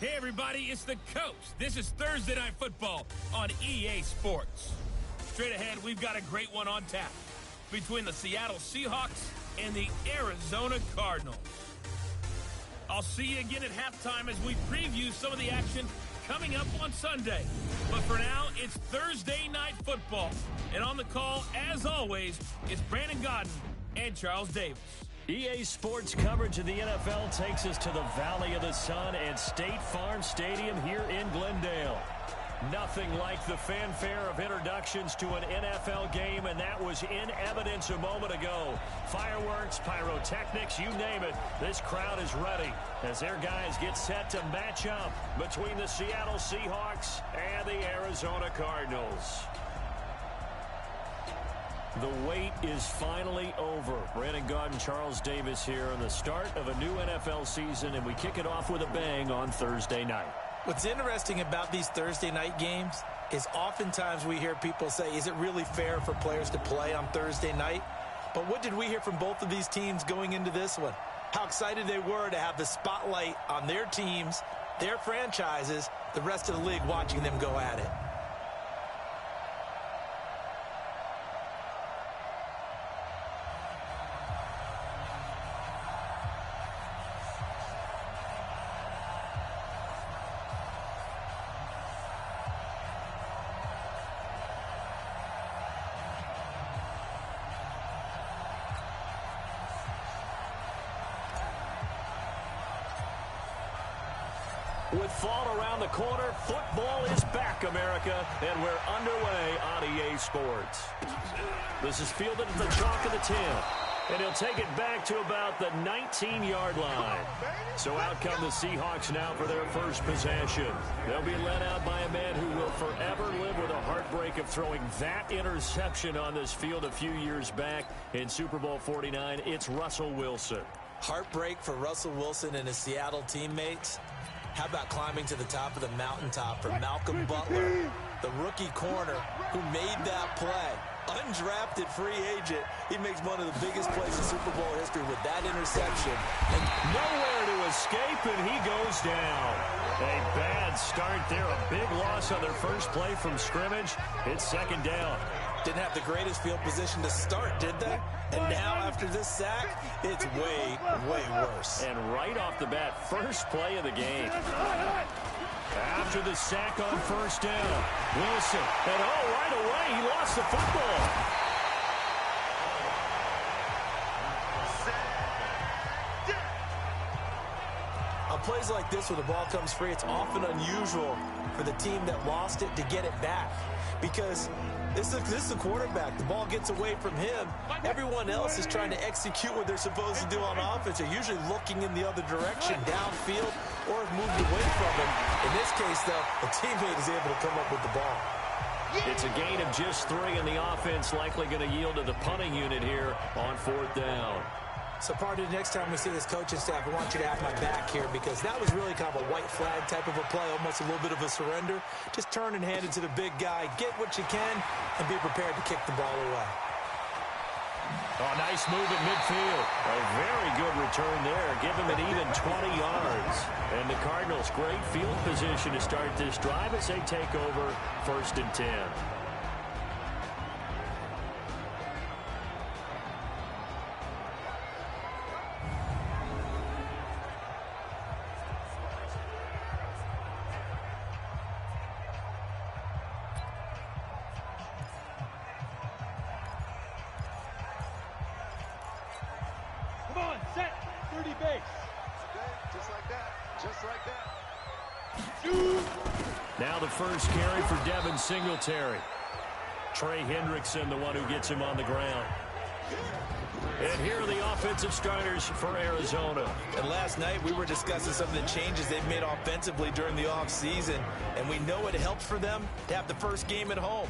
Hey, everybody, it's the Coach. This is Thursday Night Football on EA Sports. Straight ahead, we've got a great one on tap between the Seattle Seahawks and the Arizona Cardinals. I'll see you again at halftime as we preview some of the action coming up on Sunday. But for now, it's Thursday Night Football. And on the call, as always, it's Brandon Godden and Charles Davis. EA Sports coverage of the NFL takes us to the Valley of the Sun and State Farm Stadium here in Glendale. Nothing like the fanfare of introductions to an NFL game, and that was in evidence a moment ago. Fireworks, pyrotechnics, you name it. This crowd is ready as their guys get set to match up between the Seattle Seahawks and the Arizona Cardinals. The wait is finally over. Brandon Godden, Charles Davis here on the start of a new NFL season, and we kick it off with a bang on Thursday night. What's interesting about these Thursday night games is oftentimes we hear people say, is it really fair for players to play on Thursday night? But what did we hear from both of these teams going into this one? How excited they were to have the spotlight on their teams, their franchises, the rest of the league watching them go at it. With fall around the corner, football is back, America, and we're underway on EA Sports. This is fielded at the chalk of the 10, and he'll take it back to about the 19-yard line. So out come the Seahawks now for their first possession. They'll be led out by a man who will forever live with a heartbreak of throwing that interception on this field a few years back in Super Bowl 49. It's Russell Wilson. Heartbreak for Russell Wilson and his Seattle teammates. How about climbing to the top of the mountaintop for Malcolm Butler, the rookie corner who made that play? Undrafted free agent. He makes one of the biggest plays in Super Bowl history with that interception. And nowhere to escape, and he goes down. A bad start there. A big loss on their first play from scrimmage. It's second down. Didn't have the greatest field position to start, did they? And now, after this sack, it's way, way worse. And right off the bat, first play of the game. After the sack on first down, Wilson. And right away, he lost the football. On plays like this where the ball comes free, it's often unusual for the team that lost it to get it back. Because this is the quarterback. The ball gets away from him. Everyone else is trying to execute what they're supposed to do on offense. They're usually looking in the other direction, downfield, or have moved away from him. In this case, though, a teammate is able to come up with the ball. It's a gain of just 3, and the offense likely going to yield to the punting unit here on fourth down. So, Party, next time we see this coaching staff, I want you to have my back here because that was really kind of a white flag type of a play, almost a little bit of a surrender. Just turn and hand it to the big guy, get what you can, and be prepared to kick the ball away. Oh, nice move at midfield. A very good return there. Give him an even 20 yards. And the Cardinals, great field position to start this drive as they take over 1st and 10. Now the first carry for Devin Singletary. Trey Hendrickson, the one who gets him on the ground. And here are the offensive starters for Arizona. And last night we were discussing some of the changes they've made offensively during the offseason. And we know it helped for them to have the first game at home.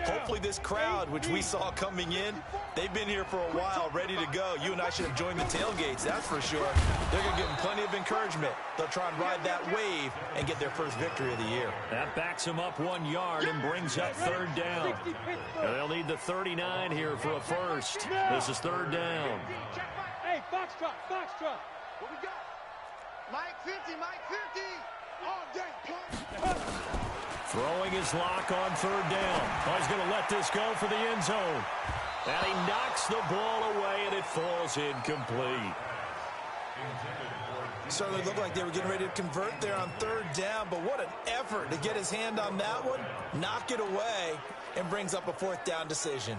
Hopefully this crowd, which we saw coming in, they've been here for a while, ready to go. You and I should have joined the tailgates, that's for sure. They're going to give them plenty of encouragement. They'll try and ride that wave and get their first victory of the year. That backs them up 1 yard and brings up third down. And they'll need the 39 here for a first. This is third down. Hey, Foxtrot. What we got? Mike 50, Mike 50. Throwing his lock on third down. Oh, he's going to let this go for the end zone. And he knocks the ball away, and it falls incomplete. Certainly looked like they were getting ready to convert there on third down, but what an effort to get his hand on that one, knock it away, and brings up a fourth down decision.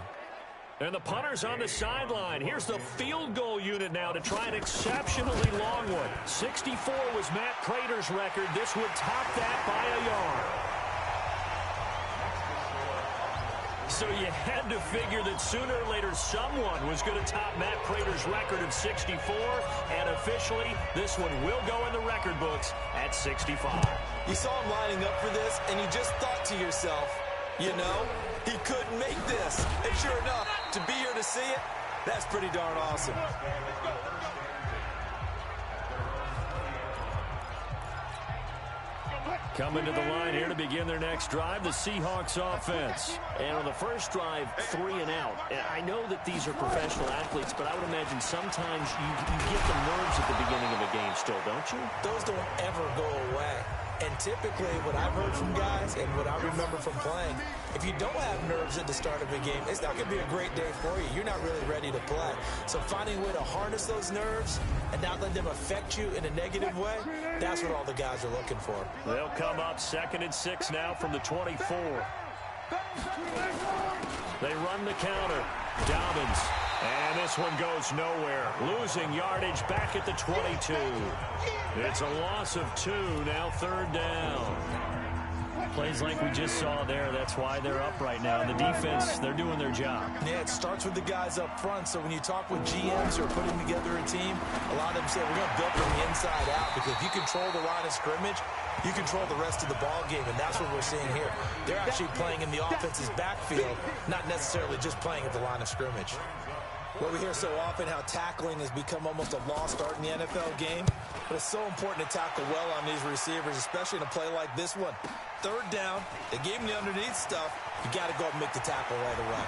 And the punter's on the sideline. Here's the field goal unit now to try an exceptionally long one. 64 was Matt Prater's record. This would top that by a yard. So you had to figure that sooner or later someone was going to top Matt Prater's record of 64, and officially this one will go in the record books at 65. You saw him lining up for this, and you just thought to yourself, you know, he couldn't make this. And sure enough, to be here to see it, that's pretty darn awesome. Coming to the line here to begin their next drive, the Seahawks offense. And on the first drive, 3 and out. And I know that these are professional athletes, but I would imagine sometimes you get the nerves at the beginning of a game still, don't you? Those don't ever go away. And typically, what I've heard from guys and what I remember from playing, if you don't have nerves at the start of a game, it's not going to be a great day for you. You're not really ready to play. So finding a way to harness those nerves and not let them affect you in a negative way, that's what all the guys are looking for. They'll come up 2nd and 6 now from the 24. They run the counter. Dobbins. And this one goes nowhere. Losing yardage back at the 22. It's a loss of 2, now 3rd down. Plays like we just saw there, that's why they're up right now. The defense, they're doing their job. Yeah, it starts with the guys up front. So when you talk with GMs who are putting together a team, a lot of them say we're going to build from the inside out, because if you control the line of scrimmage, you control the rest of the ball game, and that's what we're seeing here. They're actually playing in the offense's backfield, not necessarily just playing at the line of scrimmage. Well, we hear so often how tackling has become almost a lost art in the NFL game, but it's so important to tackle well on these receivers, especially in a play like this one. 3rd down, they gave him the underneath stuff. You got to go up and make the tackle right away.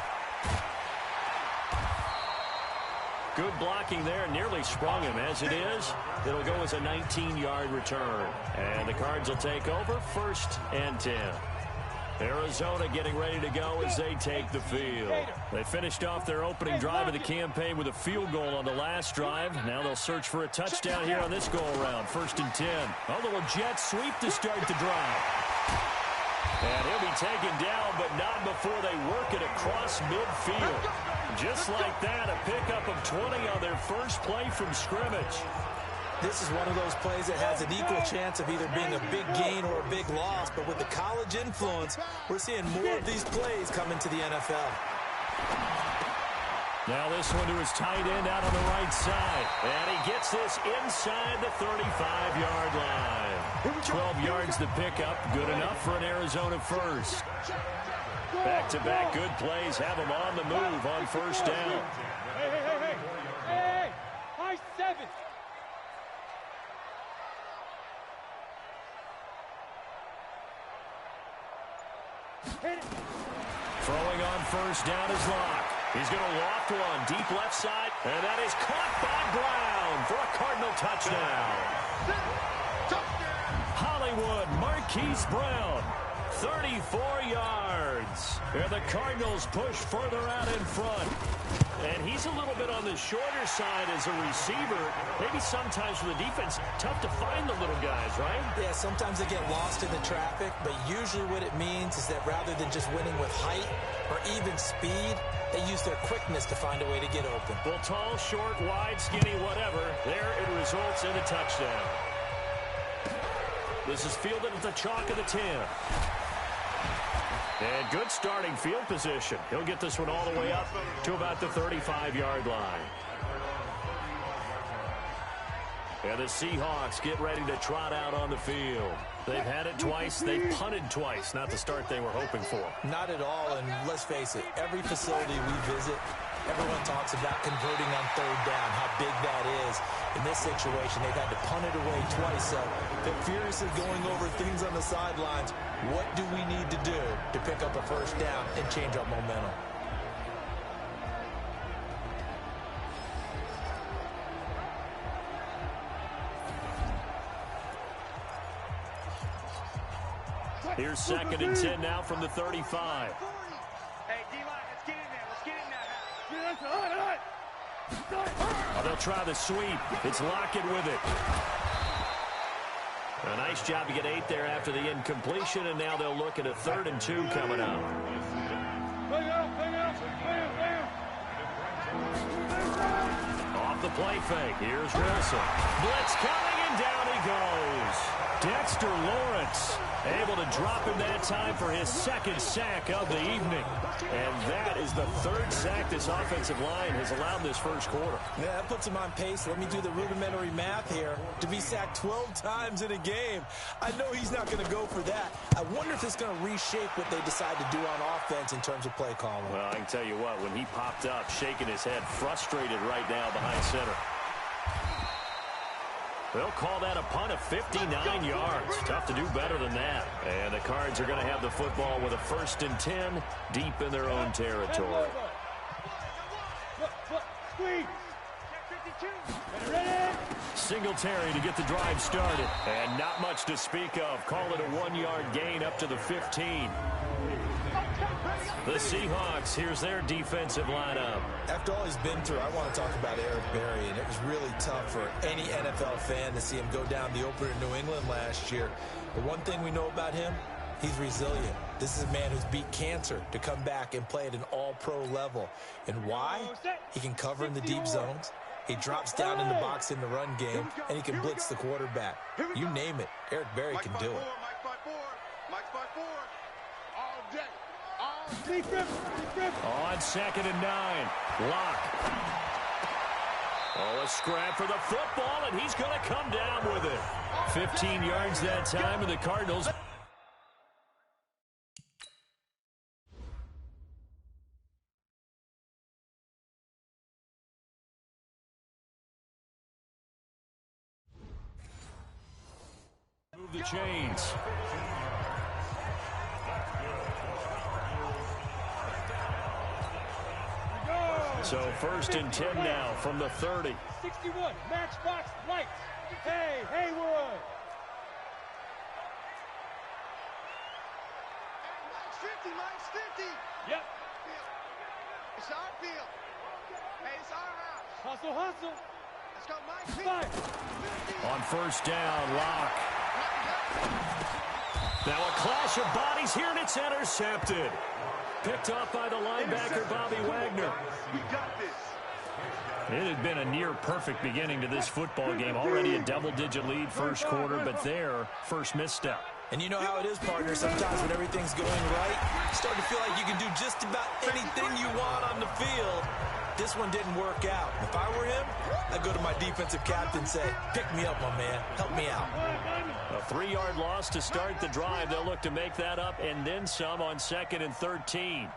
Good blocking there, nearly sprung him. As it is, it'll go as a 19-yard return. And the Cards will take over 1st and 10. Arizona getting ready to go as they take the field. They finished off their opening drive of the campaign with a field goal on the last drive. Now they'll search for a touchdown here on this go-around. 1st and 10. A little jet sweep to start the drive. And he'll be taken down, but not before they work it across midfield. Just like that, a pickup of 20 on their first play from scrimmage. This is one of those plays that has an equal chance of either being a big gain or a big loss. But with the college influence, we're seeing more of these plays come into the NFL. Now this one to his tight end out on the right side. And he gets this inside the 35-yard line. 12 yards to pick up. Good enough for an Arizona first. Back-to-back good plays have him on the move on 1st down. Hey, high 7. Throwing on 1st down is Locke. He's going to loft one deep left side, and that is caught by Brown for a Cardinal touchdown. Hollywood Marquise Brown, 34 yards. And the Cardinals push further out in front. And he's a little bit on the shorter side as a receiver. Maybe sometimes for the defense, tough to find the little guys, right? Yeah, sometimes they get lost in the traffic, but usually what it means is that rather than just winning with height or even speed, they use their quickness to find a way to get open. Well, tall, short, wide, skinny, whatever, there it results in a touchdown. This is fielded at the chalk of the 10. And good starting field position. He'll get this one all the way up to about the 35-yard line. And the Seahawks get ready to trot out on the field. They've had it twice. They've punted twice. Not the start they were hoping for. Not at all, and let's face it, every facility we visit, everyone talks about converting on 3rd down, how big that is. In this situation, they've had to punt it away twice, so they're furiously going over things on the sidelines. What do we need to do to pick up a 1st down and change our momentum? Here's 2nd and 10 now from the 35. Hey, D-line, let's get in there. Let's get in there. Oh, they'll try the sweep. It's Lockett with it. A nice job to get 8 there after the incompletion, and now they'll look at a 3rd and 2 coming up. Off the play fake. Here's Wilson. Blitz coming, and down he goes. Dexter Lawrence able to drop him that time for his 2nd sack of the evening. And that is the 3rd sack this offensive line has allowed this first quarter. Yeah, that puts him on pace. Let me do the rudimentary math here. To be sacked 12 times in a game. I know he's not going to go for that. I wonder if it's going to reshape what they decide to do on offense in terms of play calling. Well, I can tell you what, when he popped up, shaking his head, frustrated right now behind center. They'll call that a punt of 59 yards. Tough to do better than that. And the Cards are going to have the football with a 1st and 10 deep in their own territory. Singletary to get the drive started. And not much to speak of. Call it a 1-yard gain up to the 15. The Seahawks, here's their defensive lineup. After all he's been through, I want to talk about Eric Berry, and it was really tough for any NFL fan to see him go down the opener in New England last year. But one thing we know about him, he's resilient. This is a man who's beat cancer to come back and play at an all-pro level. And why? He can cover in the deep zones. He drops down in the box in the run game, and he can blitz the quarterback. You name it, Eric Berry can do it. On 2nd and 9, Locke. Oh, a scrap for the football, and he's going to come down with it. 15 yards that time, and the Cardinals. Move the chains. So 1st and 10 now from the 30. 61, matchbox lights. Hey, Haywood. Mike's 50. Yep. It's our field. Hey, it's our house. Hustle. Let's go, Mike. 50. On 1st down, Locke. Now a clash of bodies here, and it's intercepted. Picked off by the linebacker, Bobby Wagner. We got this. It had been a near-perfect beginning to this football game. Already a double-digit lead first quarter, but their first misstep. And you know how it is, partner. Sometimes when everything's going right, you start to feel like you can do just about anything you want on the field. This one didn't work out. If I were him, I'd go to my defensive captain and say, pick me up, my man. Help me out. A 3-yard loss to start the drive. They'll look to make that up and then some on 2nd and 13.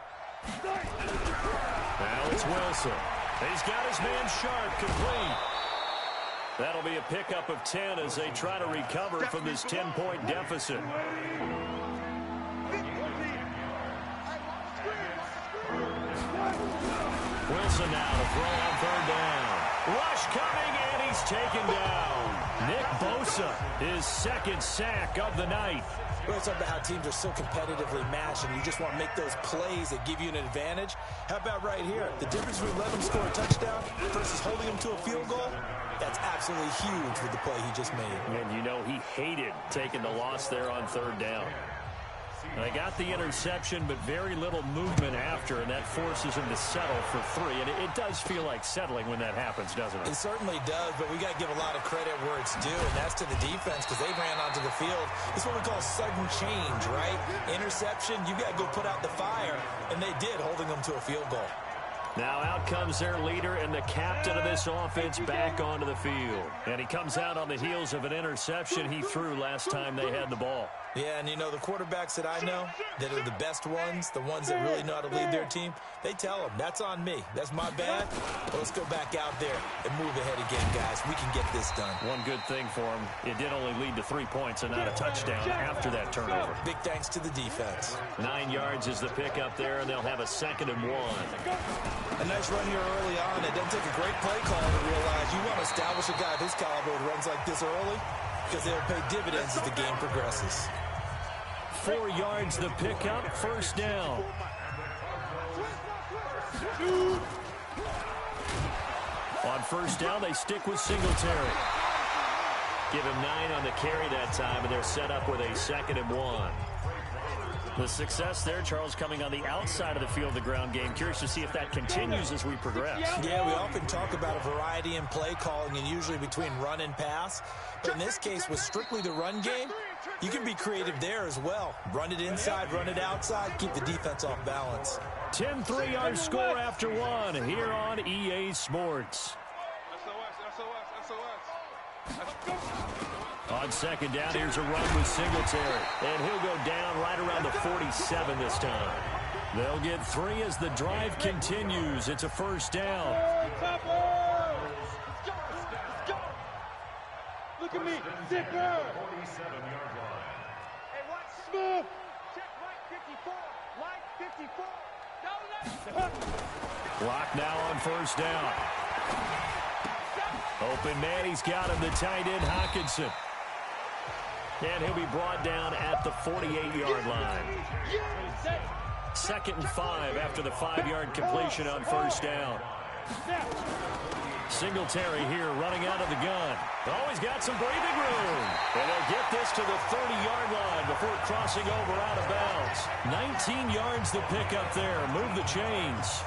Now it's Wilson. He's got his man Sharp complete. That'll be a pickup of 10 as they try to recover from this 10-point deficit. Wilson now to throw on 3rd down. Rush coming, and he's taken down. Nick Bosa, his 2nd sack of the night. We always talk about how teams are so competitively matched, and you just want to make those plays that give you an advantage. How about right here? The difference between letting him score a touchdown versus holding him to a field goal, that's absolutely huge with the play he just made. And you know he hated taking the loss there on 3rd down. They got the interception, but very little movement after, and that forces him to settle for 3. And it does feel like settling when that happens, doesn't it? It certainly does, but we got to give a lot of credit where it's due, and that's to the defense because they ran onto the field. It's what we call sudden change, right? Interception, you got to go put out the fire, and they did, holding them to a field goal. Now out comes their leader and the captain of this offense back onto the field. And he comes out on the heels of an interception he threw last time they had the ball. Yeah, and you know, the quarterbacks that I know that are the best ones, the ones that really know how to lead their team, they tell them, that's on me. That's my bad. Well, let's go back out there and move ahead again, guys. We can get this done. One good thing for him, it did only lead to 3 points and not a touchdown after that turnover. Big thanks to the defense. 9 yards is the pickup there, and they'll have a 2nd and 1. A nice run here early on. It doesn't take a great play call to realize you want to establish a guy of his caliber who runs like this early because they'll pay dividends as the game progresses. 4 yards the pickup, first down. On first down, they stick with Singletary. Give him 9 on the carry that time, and they're set up with a 2nd and 1. The success there, Charles, coming on the outside of the field, the ground game. Curious to see if that continues as we progress. Yeah, we often talk about a variety in play calling and usually between run and pass. But in this case, with strictly the run game, you can be creative there as well. Run it inside, run it outside, keep the defense off balance. 10-3 our score after 1 here on EA Sports. On second down, here's a run with Singletary. And he'll go down right around the 47 this time. They'll get 3 as the drive continues. It's a first down. Look at me, zipper. 47-yard line. Hey, watch smooth. Check right 54. Line 54. Clock now on first down. Open man, he's got him, the tight end, Hockenson. And he'll be brought down at the 48-yard line. 2nd and 5 after the 5-yard completion on first down. Singletary here running out of the gun. Always got some breathing room. And they'll get this to the 30-yard line before crossing over out of bounds. 19 yards the pickup there. Move the chains.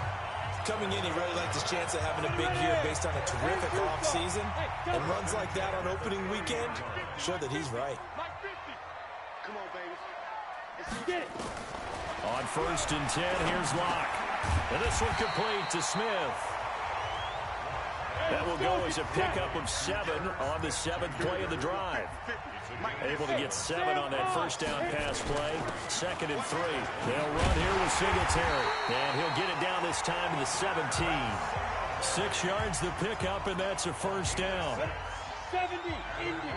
Coming in, he really liked his chance of having a big year based on a terrific offseason. And runs like that on opening weekend show that he's right. Come on, baby. Let's get it. On first and 10, here's Locke. And this one complete to Smith. That will go as a pickup of 7 on the 7th play of the drive. Able to get 7 on that first down pass play. 2nd and 3. They'll run here with Singletary. And he'll get it down this time to the 17. 6 yards the pickup, and that's a first down. 70, Indy.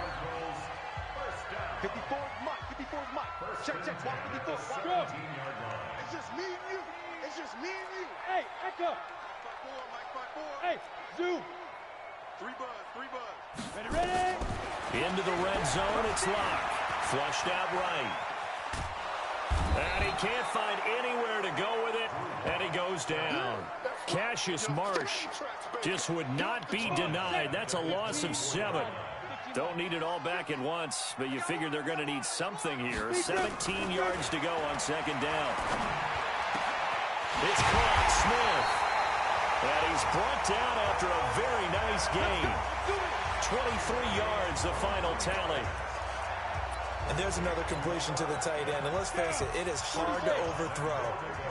54 is Mike. 54 is Mike. Check, watch 54. It's just me and you. It's just me and you. Hey, Echo. 5-4, Mike, 5-4. Hey, Zoom. 3 buzz. Ready? Into the red zone, it's Locke. Flushed out right. And he can't find anywhere to go with it, and he goes down. Cassius Marsh just would not be denied. That's a loss of 7. Don't need it all back at once, but you figure they're going to need something here. 17 yards to go on second down. It's caught, Smith. And he's brought down after a very nice game. 23 yards, the final tally. And there's another completion to the tight end. And let's face it, it is hard to overthrow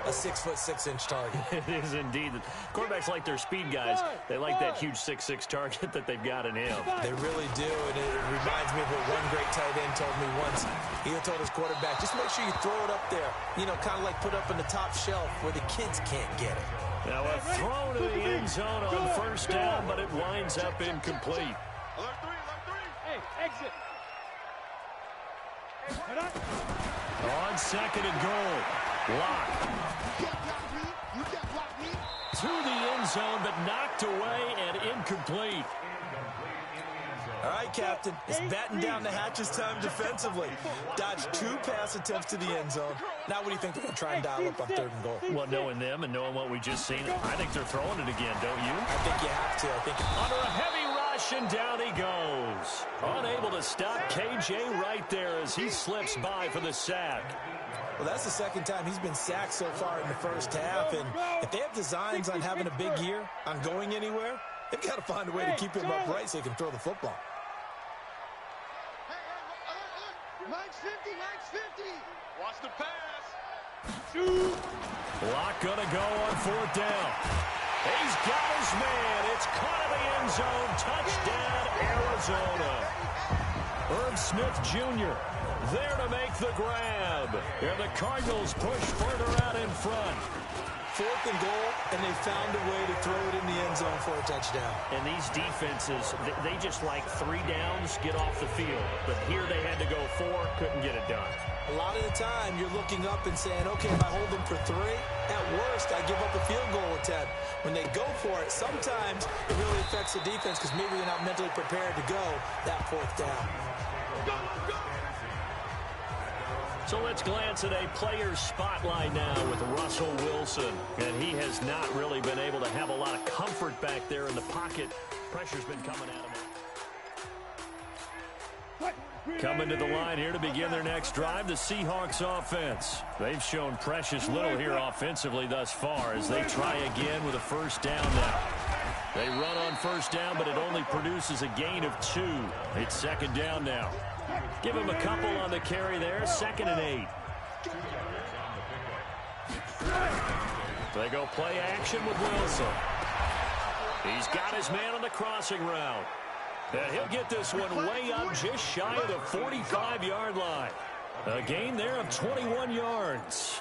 a 6'6" target. It is indeed. Quarterbacks like their speed guys. They like that huge 6'6" target that they've got in him. They really do, and it reminds me of what one great tight end told me once. He told his quarterback, just make sure you throw it up there. You know, kind of like put up in the top shelf where the kids can't get it. Now a throw to the end zone on first down, but it winds up incomplete. Alert 3. Hey, exit. On 2nd and goal, Locke. You can't block me. To the end zone, but knocked away and incomplete. All right, Captain, it's batten down the hatches time defensively. Dodged 2 pass attempts to the end zone. Now what do you think they're going to try and dial up on 3rd and goal? Well, knowing them and knowing what we just seen, I think they're throwing it again, don't you? I think you have to. I think Under a heavy rush, and down he goes. Unable to stop KJ right there as he slips by for the sack. well, that's the 2nd time he's been sacked so far in the first half. And if they have designs on having a big year, on going anywhere, they've got to find a way to keep him upright so he can throw the football. Max 50. Watch the pass. Locke gonna go on 4th down. He's got his man. It's caught in the end zone. Touchdown, Arizona. Irv Smith Jr. there to make the grab. And the Cardinals push further out in front. 4th and goal, and they found a way to throw it in the end zone for a touchdown. And these defenses, they just like 3 downs, get off the field. But here they had to go 4, couldn't get it done. A lot of the time, you're looking up and saying, okay, if I hold them for 3, at worst, I give up a field goal attempt. When they go for it, sometimes it really affects the defense because maybe they're not mentally prepared to go that 4th down. So let's glance at a player's spotlight now with Russell Wilson. And he has not really been able to have a lot of comfort back there in the pocket. Pressure's been coming at him. Coming to the line here to begin their next drive, the Seahawks offense. They've shown precious little here offensively thus far as they try again with a first down now. They run on first down, but it only produces a gain of 2. It's second down now. Give him a couple on the carry there, 2nd and 8. They go play action with Wilson. He's got his man on the crossing route. And he'll get this one way up just shy of the 45-yard line. A gain there of 21 yards.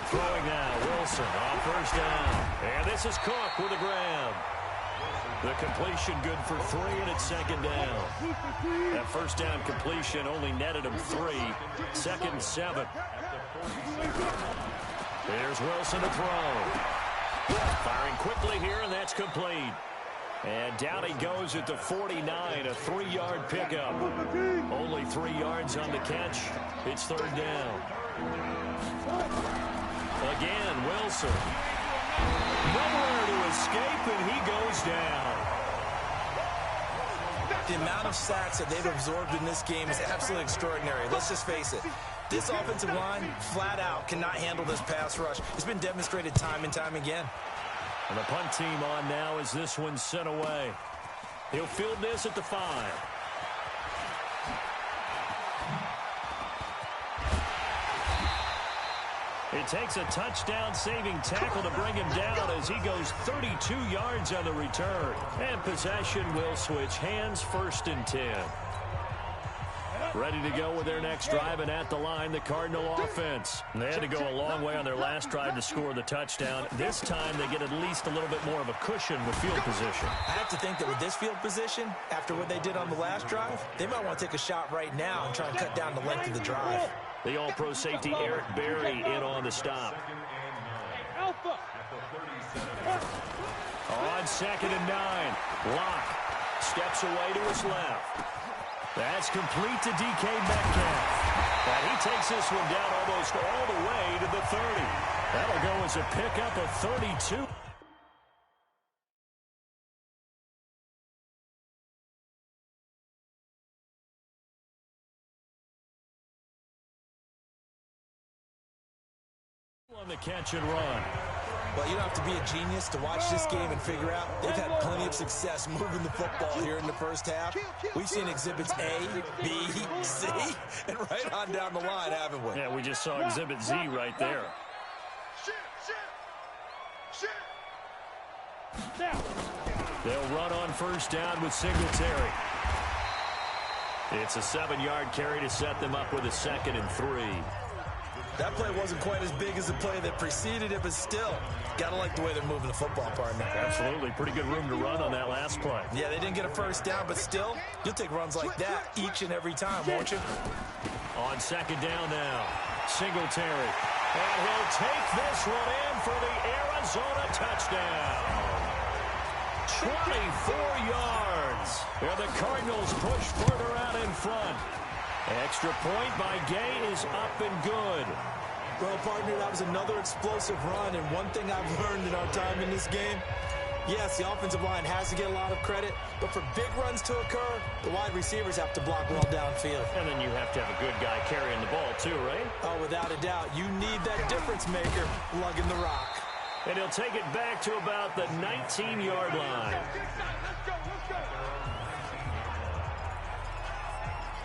Throwing now, Wilson on first down. And this is Cook with a grab. The completion good for 3, and it's second down. That first down completion only netted him 3. 2nd and 7. There's Wilson to throw. Firing quickly here, and that's complete. And down he goes at the 49, a 3-yard pickup. Only 3 yards on the catch. It's third down. Again, Wilson. Nowhere to escape, and he goes down. The amount of sacks that they've absorbed in this game is absolutely extraordinary. Let's just face it. This offensive line, flat out, cannot handle this pass rush. It's been demonstrated time and time again. And the punt team on now as this one's sent away. He'll field this at the 5. It takes a touchdown-saving tackle to bring him down as he goes 32 yards on the return. And possession will switch hands, 1st and 10. Ready to go with their next drive, and at the line, the Cardinal offense. And they had to go a long way on their last drive to score the touchdown. This time, they get at least a little bit more of a cushion with field position. I have to think that with this field position, after what they did on the last drive, they might want to take a shot right now and try and cut down the length of the drive. The all-pro safety Eric Berry in on the stop. On 2nd and 9, Locke steps away to his left. That's complete to DK Metcalf. And he takes this one down almost all the way to the 30. That'll go as a pickup of 32. On the catch and run. Well, you don't have to be a genius to watch this game and figure out they've had plenty of success moving the football here in the first half. We've seen exhibits A, B, C, and right on down the line, haven't we? Yeah, we just saw exhibit Z right there. They'll run on first down with Singletary. It's a 7-yard carry to set them up with a 2nd and 3. That play wasn't quite as big as the play that preceded it, but still, gotta like the way they're moving the football, partner. Absolutely. Pretty good room to run on that last play. Yeah, they didn't get a first down, but still, you'll take runs like that each and every time, won't you? On 2nd down now, Singletary. And he'll take this one in for the Arizona touchdown. 24 yards. And the Cardinals push further out in front. Extra point by Gay is up and good. Well, partner, that was another explosive run, and one thing I've learned in our time in this game, yes, the offensive line has to get a lot of credit, but for big runs to occur, the wide receivers have to block well downfield. And then you have to have a good guy carrying the ball too, right? Oh, without a doubt. You need that difference maker lugging the rock. And he'll take it back to about the 19-yard line.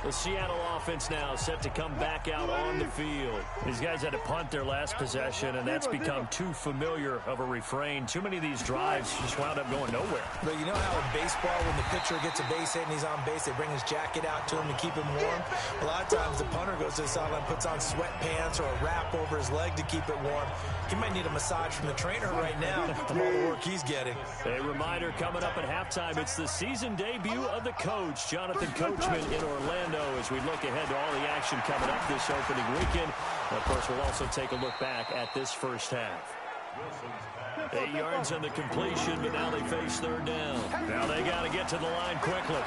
The Seattle offense now set to come back out on the field. These guys had to punt their last possession, and that's become too familiar of a refrain. Too many of these drives just wound up going nowhere. But you know how in baseball, when the pitcher gets a base hit and he's on base, they bring his jacket out to him to keep him warm? A lot of times the punter goes to the sideline, puts on sweatpants or a wrap over his leg to keep it warm. He might need a massage from the trainer right now from all the work he's getting. A reminder coming up at halftime, it's the season debut of the coach, Jonathan Coachman in Orlando, as we look ahead to all the action coming up this opening weekend. And of course, we'll also take a look back at this first half. 8 yards on the completion, but now they face third down. Now they got to get to the line quickly.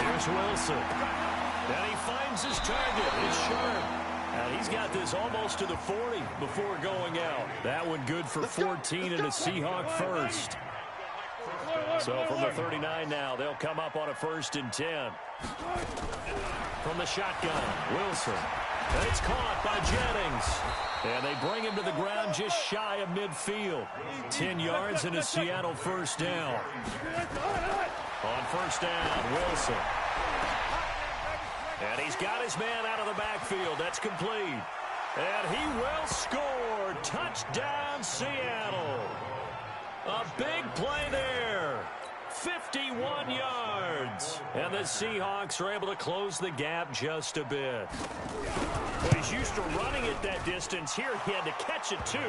Here's Wilson. And he finds his target. It's Sharp. And he's got this almost to the 40 before going out. That one good for 14 and a Seahawk first. So from the 39 now, they'll come up on a 1st and 10. From the shotgun, Wilson. And it's caught by Jennings. And they bring him to the ground just shy of midfield. 10 yards and a Seattle 1st down. On 1st down, Wilson. And he's got his man out of the backfield. That's complete. And he will score. Touchdown, Seattle. A big play there. 51 yards. And the Seahawks are able to close the gap just a bit. Well, he's used to running it that distance. Here he had to catch it, too,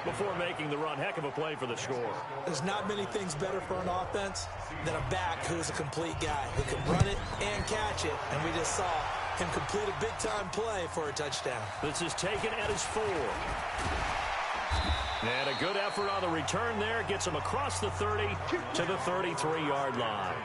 before making the run. Heck of a play for the score. There's not many things better for an offense than a back who's a complete guy who can run it and catch it. And we just saw him complete a big-time play for a touchdown. This is taken at his 4. And a good effort on the return there. Gets him across the 30 to the 33-yard line.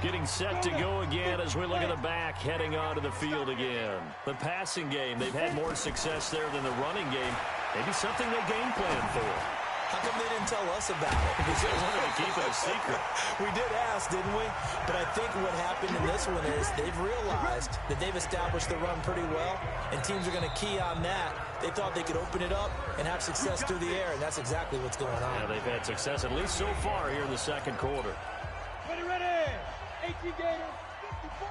Getting set to go again as we look at the back heading onto the field again. The passing game, they've had more success there than the running game. Maybe something they game plan for. How come they didn't tell us about it? Because they wanted to keep it a secret. We did ask, didn't we? But I think what happened in this one is they've realized that they've established the run pretty well, and teams are going to key on that. They thought they could open it up and have success through the air, and that's exactly what's going on. Yeah, they've had success, at least so far, here in the second quarter. Ready. 18 Gators, 54.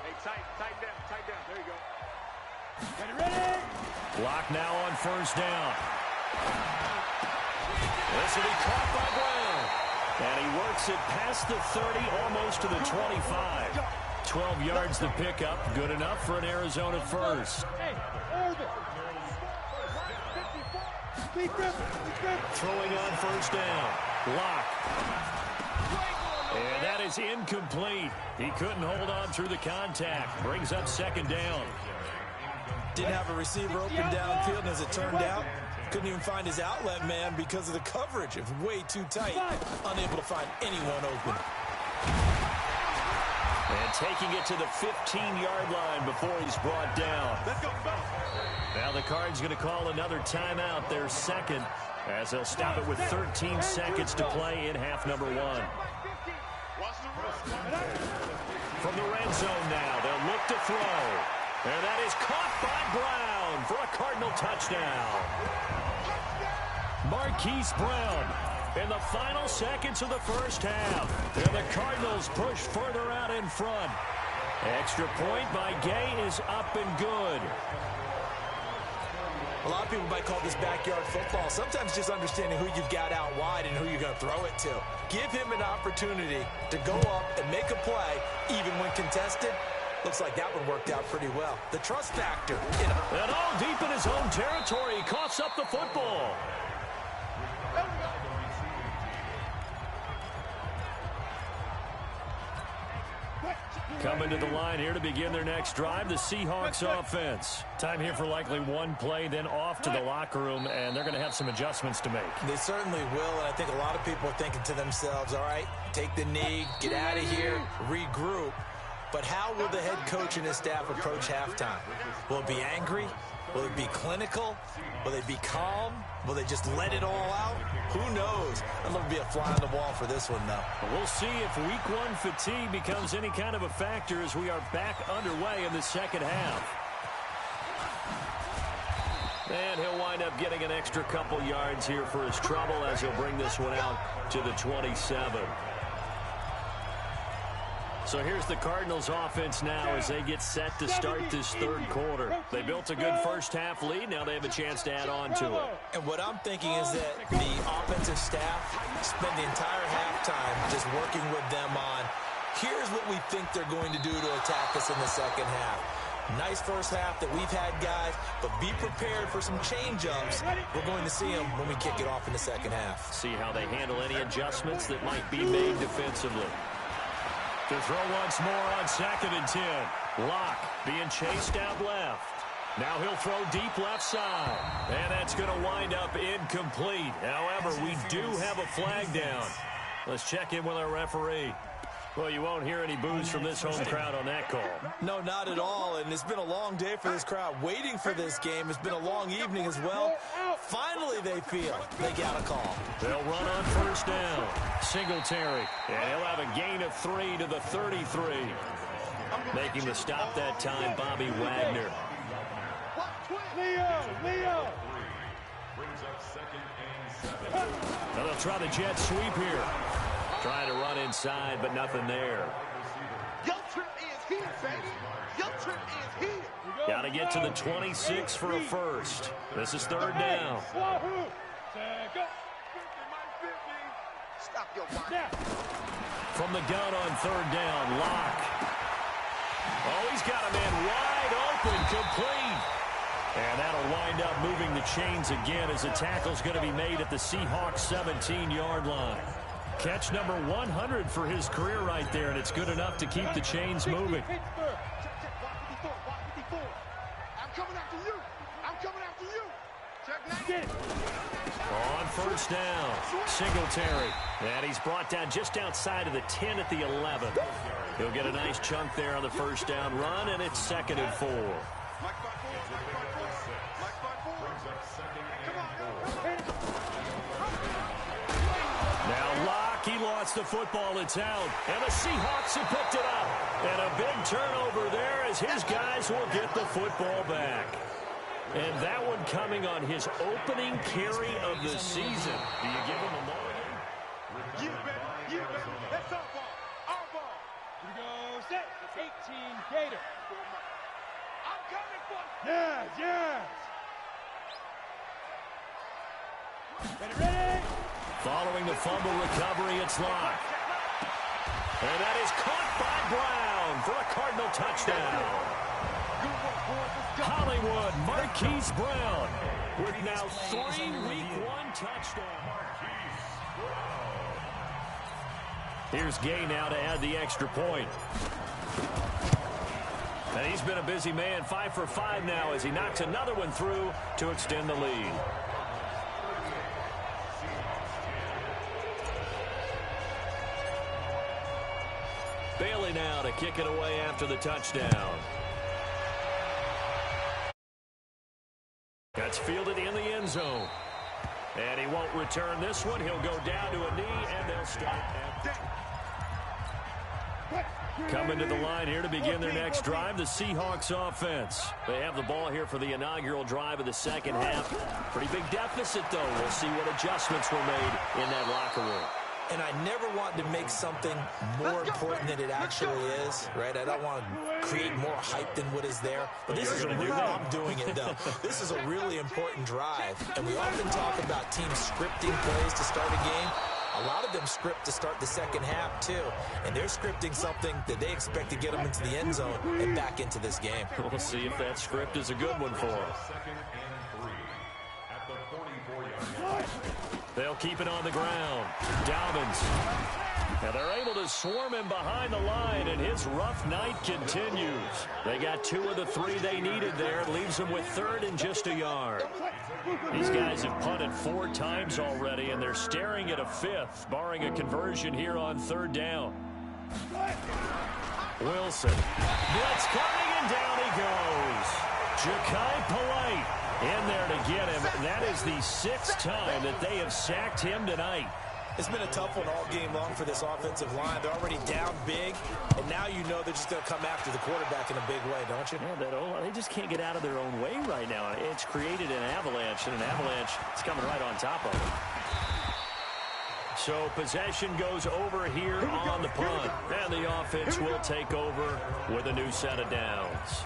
Hey, tight down. There you go. Ready. Block now on 1st down. This will be caught by Brown. And he works it past the 30, almost to the 25. 12 yards to pick up. Good enough for an Arizona 1st. Throwing on 1st down. Block. And that is incomplete. He couldn't hold on through the contact. Brings up 2nd down. Didn't have a receiver open downfield, and as it turned out, couldn't even find his outlet man because of the coverage. It was way too tight. Unable to find anyone open. And taking it to the 15-yard line before he's brought down. Let's go. Now the Cards going to call another timeout, their 2nd, as they'll stop it with 13 seconds to play in half number 1. From the red zone now, they'll look to throw. And that is caught by Brown for a Cardinal touchdown. Marquise Brown in the final seconds of the 1st half. And the Cardinals push further out in front. Extra point by Gay is up and good. A lot of people might call this backyard football. Sometimes just understanding who you've got out wide and who you're going to throw it to. Give him an opportunity to go up and make a play, even when contested. Looks like that one worked out pretty well. The trust factor. And all deep in his own territory, he coughs up the football. Coming to the line here to begin their next drive, the Seahawks offense. Time here for likely one play, then off to the locker room, and they're going to have some adjustments to make. They certainly will, and I think a lot of people are thinking to themselves, all right, take the knee, get out of here, regroup. But how will the head coach and his staff approach halftime? Will it be angry? Will it be clinical? Will they be calm? Will they just let it all out? Who knows? I'd love to be a fly on the wall for this one, though. We'll see if week 1 fatigue becomes any kind of a factor as we are back underway in the 2nd half. And he'll wind up getting an extra couple yards here for his trouble as he'll bring this one out to the 27. So here's the Cardinals offense now as they get set to start this 3rd quarter. They built a good 1st half lead. Now they have a chance to add on to it. And what I'm thinking is that the offensive staff spend the entire halftime just working with them on, here's what we think they're going to do to attack us in the 2nd half. Nice 1st half that we've had, guys, but be prepared for some change-ups. We're going to see them when we kick it off in the 2nd half. See how they handle any adjustments that might be made defensively. To throw once more on 2nd and 10. Locke being chased out left. Now he'll throw deep left side. And that's going to wind up incomplete. However, we do have a flag down. Let's check in with our referee. Well, you won't hear any boos from this home crowd on that call. No, not at all, and it's been a long day for this crowd waiting for this game. It's been a long evening as well. Finally, they feel they got a call. They'll run on first down. Singletary, and he'll have a gain of 3 to the 33. Making the stop that time, Bobby Wagner. Leo! Now they'll try the jet sweep here. Trying to run inside, but nothing there. Your trip is here, baby. Your trip is here. Got to get to the 26 for a first. This is third down. Stop your mind. From the gun on third down, Locke. Oh, he's got a man wide open, complete. And that'll wind up moving the chains again as the tackle's going to be made at the Seahawks 17-yard line. Catch number 100 for his career right there, and it's good enough to keep the chains moving. I'm coming after you. I'm coming after you. Check 9. On first down, Singletary. And he's brought down just outside of the 10 at the 11. He'll get a nice chunk there on the first down run, and it's 2nd and 4. Now Locke, he lost the football. It's out. And the Seahawks have picked it up. And a big turnover there as his guys will get the football back. And that one coming on his opening carry of the season. Do you give him a moment? You bet. That's our ball. Our ball. Here we go. Set. 18 Gator. I'm coming for you. Yes. Ready? Following the fumble recovery, it's Locke. And that is caught by Brown for a Cardinal touchdown. Hollywood, Marquise Brown with now 3 Week 1 touchdowns. Here's Gay now to add the extra point. And he's been a busy man, 5 for 5 now as he knocks another one through to extend the lead. Bailey now to kick it away after the touchdown. That's fielded in the end zone. And he won't return this one. He'll go down to a knee, and they'll start. Coming to the line here to begin their next drive, the Seahawks offense. They have the ball here for the inaugural drive of the second half. Pretty big deficit, though. We'll see what adjustments were made in that locker room. And I never want to make something more important than it actually is, right? I don't want to create more hype than what is there. But this is a really, I'm doing it, though. This is a really important drive. And we often talk about teams scripting plays to start a game. A lot of them script to start the second half, too. And they're scripting something that they expect to get them into the end zone and back into this game. We'll see if that script is a good one for them. They'll keep it on the ground. Dobbins. And they're able to swarm him behind the line, and his rough night continues. They got 2 of the 3 they needed there. It leaves them with 3rd and just a yard. These guys have punted 4 times already, and they're staring at a 5th, barring a conversion here on 3rd down. Wilson. Blitz coming, and down he goes. Ja'Kai Polite in there to get him. That is the 6th time that they have sacked him tonight. It's been a tough one all game long for this offensive line. They're already down big, and now you know they're just going to come after the quarterback in a big way, don't you? Yeah, they just can't get out of their own way right now. It's created an avalanche, and an avalanche is coming right on top of them. So possession goes over here on the punt, and the offense will take over with a new set of downs.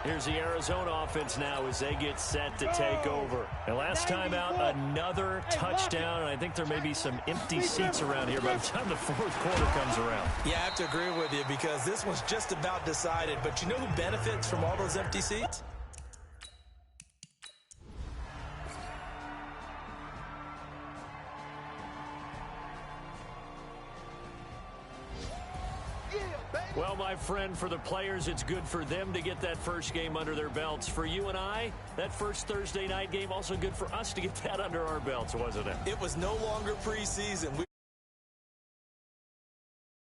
Here's the Arizona offense now as they get set to take over. And last time out, another touchdown, and I think there may be some empty seats around here by the time the 4th quarter comes around. Yeah, I have to agree with you because this one's just about decided. But you know who benefits from all those empty seats? Yeah. Well, my friend, for the players, it's good for them to get that first game under their belts. For you and I, that first Thursday night game, also good for us to get that under our belts, wasn't it? It was no longer preseason.